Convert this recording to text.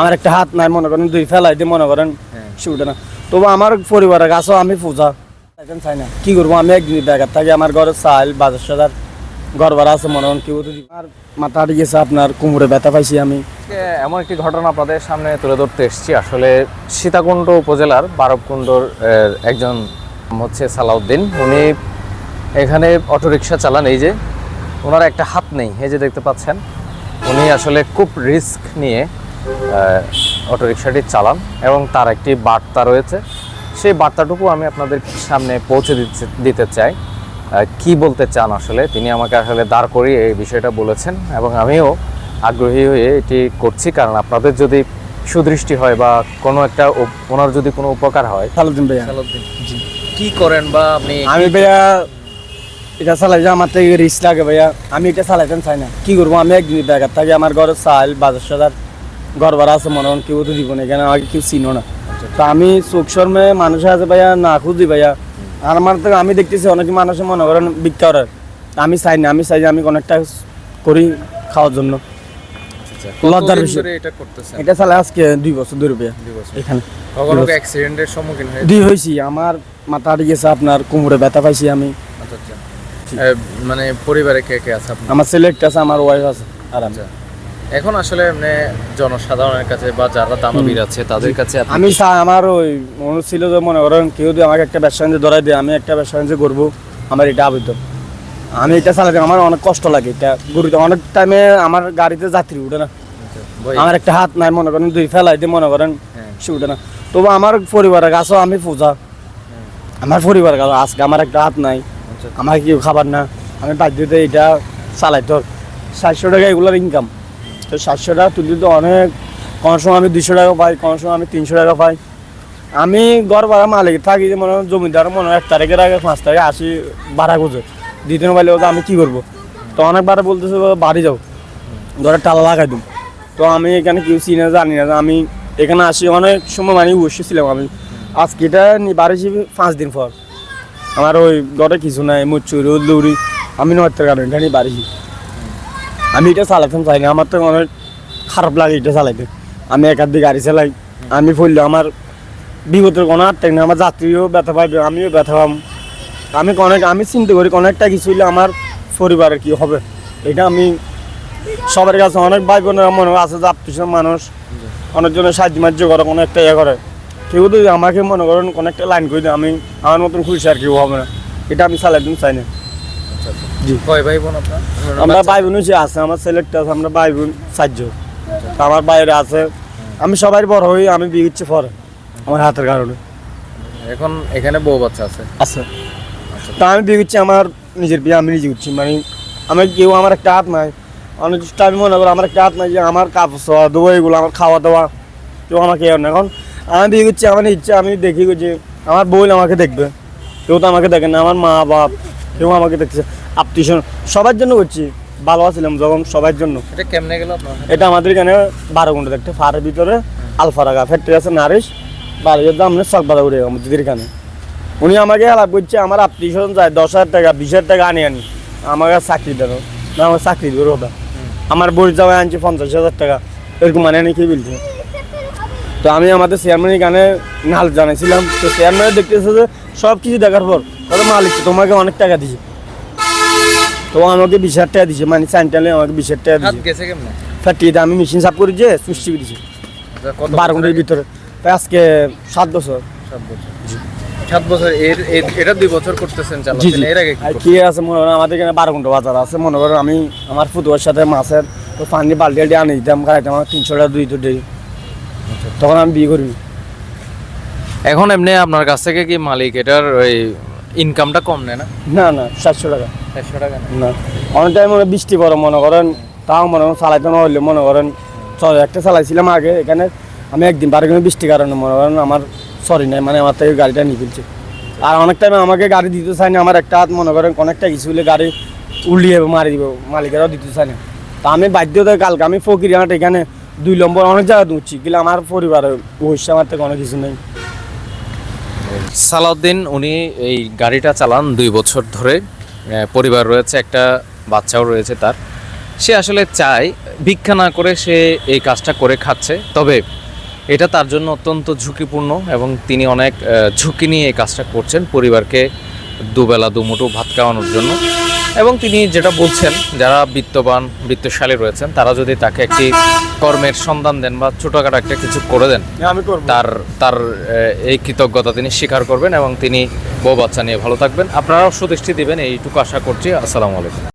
আমার একটা হাত নাই মনে করেন, দুই ফেলাই দিয়ে মনে করেন সে উঠে না। তবু আমার পরিবারের কাছেও আমি পূজা চাই না, কি করবো আমি একদিন বেকার থাকি, আমার ঘরে চাল বাজার সাজার ঘর ভাড়া আছে মনে করেন, কেউ যদি আর মাথা হারিয়ে গেছে, আপনার কোমরে ব্যথা পাইছি আমি। এমন একটি ঘটনা আপনাদের সামনে তুলে ধরতে এসেছি। আসলে সীতাকুণ্ড উপজেলার বারবকুণ্ডর একজন হচ্ছে সালাউদ্দিন, উনি এখানে অটোরিকশা চালান। এই যে ওনার একটা হাত নেই, এই যে দেখতে পাচ্ছেন, উনি আসলে খুব রিস্ক নিয়ে অটোরিকশাটি চালান এবং তার একটি বার্তা রয়েছে। সেই বার্তাটুকু আমি আপনাদের সামনে পৌঁছে দিতে চাই। কি বলতে চান আসলে তিনি আমাকে আসলে দাঁড় করিয়ে এই বিষয়টা বলেছেন এবং আমিও আগ্রহী হয়ে এটি করছি, কারণ আপনাদের যদি সুদৃষ্টি হয় বা কোনো একটা ওনার যদি কোনো উপকার হয়। সালাউদ্দিন ভাইয়া, কি করেন বা আপনি? আমি ভাইয়া এটা চালাই যে আমার থেকে রিস্ক লাগে ভাইয়া, আমি এটা চালাইতে চাই না, কি করবো আমি একদিন বেকার থাকি, আমার ঘরে চাল বাজার সাজার ঘর ভাড়া আছে মনে করেন, কেউ তো দিব না, এখানে আমাকে কেউ চিনো না। তো আমি চোখ শর্মে মানুষ আছে ভাইয়া না খুঁজি ভাইয়া, আর আমার থেকে আমি দেখতেছি অনেক মানুষ মনে করেন ভিক্ষা করার, আমি চাই না, আমি চাই যে আমি অনেকটা করি খাওয়ার জন্য। লজ্জার বিষয় এটা চালাই আজকে 2 বছর ধরে ভাইয়া এখানে। কখনো অ্যাক্সিডেন্টের সম্মুখীন হয়েছি, আমার মাথা হারিয়ে গেছে, আপনার কোমরে ব্যথা পাইছি আমি। মানে পরিবারে কে কে আছে আপনার? আমার ছেলে একটা আছে, আমার ওয়াইফ আছে আর আমি। এখন আসলে মানে জনসাধারণের কাছে বা যারা দানবীর আছে তাদের কাছে আমি আমার ওই মনে ছিল যে মনে করেন কেউ যদি আমাকে একটা ব্যবসা বাণিজ্য ধরাই দেয়, আমি একটা ব্যবসা বাণিজ্য করবো, আমার এটা আবেদন। আমি এটা চালাতে আমার অনেক কষ্ট লাগে, এটা গরুতে অনেক টাইমে আমার গাড়িতে যাত্রী উঠে না, আমার একটা হাত নাই মনে করেন, দুই ফেলাই দিয়ে মনে করেন সে উঠে না। তবু আমার পরিবারের কাছেও আমি পূজা, আমার পরিবারের কাছে আজকে আমার একটা হাত নাই, আমার কেউ খাবার না, আমি বাধ্যতে এটা চালাই। তো 700 টাকা এগুলোর ইনকাম, তো 700 টাকা তুলতে তো অনেক, কোনো সময় আমি 200 টাকা পাই, কোনো সময় আমি 300 টাকা পাই। আমি ঘর ভাড়া মালিক থাকি, যে মনে হয় জমিদার মনে হয় 1 তারিখের আগে 5 তারিখে আসি ভাড়া খুঁজে দিতে পারলে আমি কী করবো। তো অনেকবার বলতেছে বাড়ি যাও, ঘরে তালা লাগাই দিন। তো আমি এখানে কেউ চিনে জানি না, আমি এখানে আসি অনেক সময় মানে বসেছিলাম। আমি আজকে এটা বাড়িছি 5 দিন পর, আমার ওই ঘরে কিছু নাই, মুচুরি উল্লুরি, আমি 9 টাকা এখানে বাড়িছি। আমি এটা চালাতাম চাই না, আমার তো অনেক খারাপ লাগে এটা চালাইতে। আমি একার দিকে গাড়ি চালাই, আমি পড়লে আমার বিপদের কোনো আটটাই না, আমার যাত্রীও ব্যথা পাইবে, আমিও ব্যথা পাম। আমি চিন্তা করি কোনো একটা কিছু হইলে আমার পরিবারের কি হবে, এটা আমি সবার কাছে অনেক ভাই বোনের মনে আছে যে আত্মীয় মানুষ অনেকজনের সাহায্য করে, কোনো একটা করে, কেউ যদি আমাকে মনে করেন কোনো একটা লাইন করে দেয়, আমি আমার মতন খুশি আর কেউ হবে না, এটা আমি চালাইতে চাই না। জি, কয় ভাই বোন আপনার? আমরা ভাই বোন আছে, আমার ছেলেটা আছে, আমরা ভাই বোন 4 জন। আমার বাইরে আছে, আমি সবাই বড় হই, আমি বিয়ে হচ্ছে পরে আমার হাতের কারণে। এখন এখানে বউ বাচ্চা আছে? আচ্ছা, তা আমি বিয়ে করছি, আমার নিজের বিয়ে আমি নিজে করছি, মানে আমার কেউ আমার একটা হাত নাই, অনেক আমি মনে করি আমার একটা হাত নাই যে আমার কাপড় চোয়া দেবো, এগুলো আমার খাওয়া দাওয়া কেউ আমাকে না। এখন আমি বিয়ে করছি, আমার ইচ্ছা, আমি দেখি যে আমার বোন আমাকে দেখবে, কেউ তো আমাকে দেখে না, আমার মা বাপ কেউ আমাকে দেখছে, আত্মীয় সবার জন্য করছি, ভালো আছিলাম যখন সবার জন্য। এটা কেমনে গেল আপনার? এটা আমাদের এখানে বারোগুন্ডা দেখতে ফারের ভিতরে আলফারাগা ফ্যাক্টরি আছে, নারিশ বাড়ির দাম চকবাদা উঠে আমাদের এখানে। উনি আমাকে হেল্প করছে, আমার আত্মীয় স্বজন যায় 10,000 টাকা 20,000 টাকা আনি আমাকে চাকরি দেন না, আমার চাকরি দেবো ওটা, আমার বই যাওয়ায় আনছি 50,000 টাকা এরকম মানে আনি কি বলছে। তো আমি আমাদের চেয়ারম্যানের এখানে নাল জানাইছিলাম, তো চেয়ারম্যান দেখতেছে যে সব কিছু দেখার পর মালিক তোমাকে অনেক টাকা দিছে, তো আমাকে 20,000 টাকা দিছে, মানে সাইনটালে আমাকে 20,000 টাকা দিছে। ফ্যাক্টরিতে আমি মেশিন সাফ করি যে সুষ্টি দিছে 12 ঘন্টার ভিতরে, তাই আজকে 7 বছর। 7 বছর এটা 2 বছর করতেছেন চালাচ্ছেন। এর আগে কি আছে মনে করেন আমাদের এখানে 12 ঘন্টা বাজার আছে, মনে করেন আমি আমার ফুটুয়ার সাথে মাছের তো পানি বালতি আনি দিতাম, খাইতাম, আমার 300 টাকা 2 তো দেই, তখন আমি বিয়ে করবি। এখন এমনি আপনার কাছ থেকে কি মালিক এটার ওই ইনকামটা কম নেয় না? না না, 700 টাকা। 700 টাকা না, অনেক টাইম বৃষ্টি পড়ে মনে করেন, তাও মনে করেন চালাইতে না হইলে মনে করেন একটা চালাইছিলাম আগে এখানে, আমি একদিন বারে কিন্তু বৃষ্টির কারণে মনে করেন আমার সরি নাই, মানে আমার থেকে গাড়িটা নিয়ে ফেলছে। আর অনেক টাইমে আমাকে গাড়ি দিতে চায় না, আমার একটা হাত মনে করেন অনেকটা কিছু হলে গাড়ি উল্লিয়ে মারি দিব, মালিকেরাও দিতে চায় না। তা আমি বাধ্য হয়ে কালকে আমি ফকিরহাট এখানে 2 নম্বর অনেক জায়গায় দুচ্ছি, কিন্তু আমার পরিবারে বসে আমার থেকে অনেক কিছু নেই। সালাউদ্দিন উনি এই গাড়িটা চালান 2 বছর ধরে, পরিবার রয়েছে, একটা বাচ্চাও রয়েছে তার। সে আসলে চায় ভিক্ষা না করে সে এই কাজটা করে খাচ্ছে, তবে এটা তার জন্য অত্যন্ত ঝুঁকিপূর্ণ এবং তিনি অনেক ঝুঁকি নিয়ে এই কাজটা করছেন পরিবারকে দুবেলা দুমুঠো ভাত খাওয়ানোর জন্য। এবং তিনি যেটা বলছেন, যারা বিত্তশালী রয়েছেন তারা যদি তাকে একটি কর্মের সন্ধান দেন বা ছোটোখাটো একটা কিছু করে দেন, আমি করবো। তার তার এই কৃতজ্ঞতা তিনি স্বীকার করবেন এবং তিনি বউ বাচ্চা নিয়ে ভালো থাকবেন। আপনারাও সুদৃষ্টি দিবেন এইটুকু আশা করছি। আসসালামু আলাইকুম।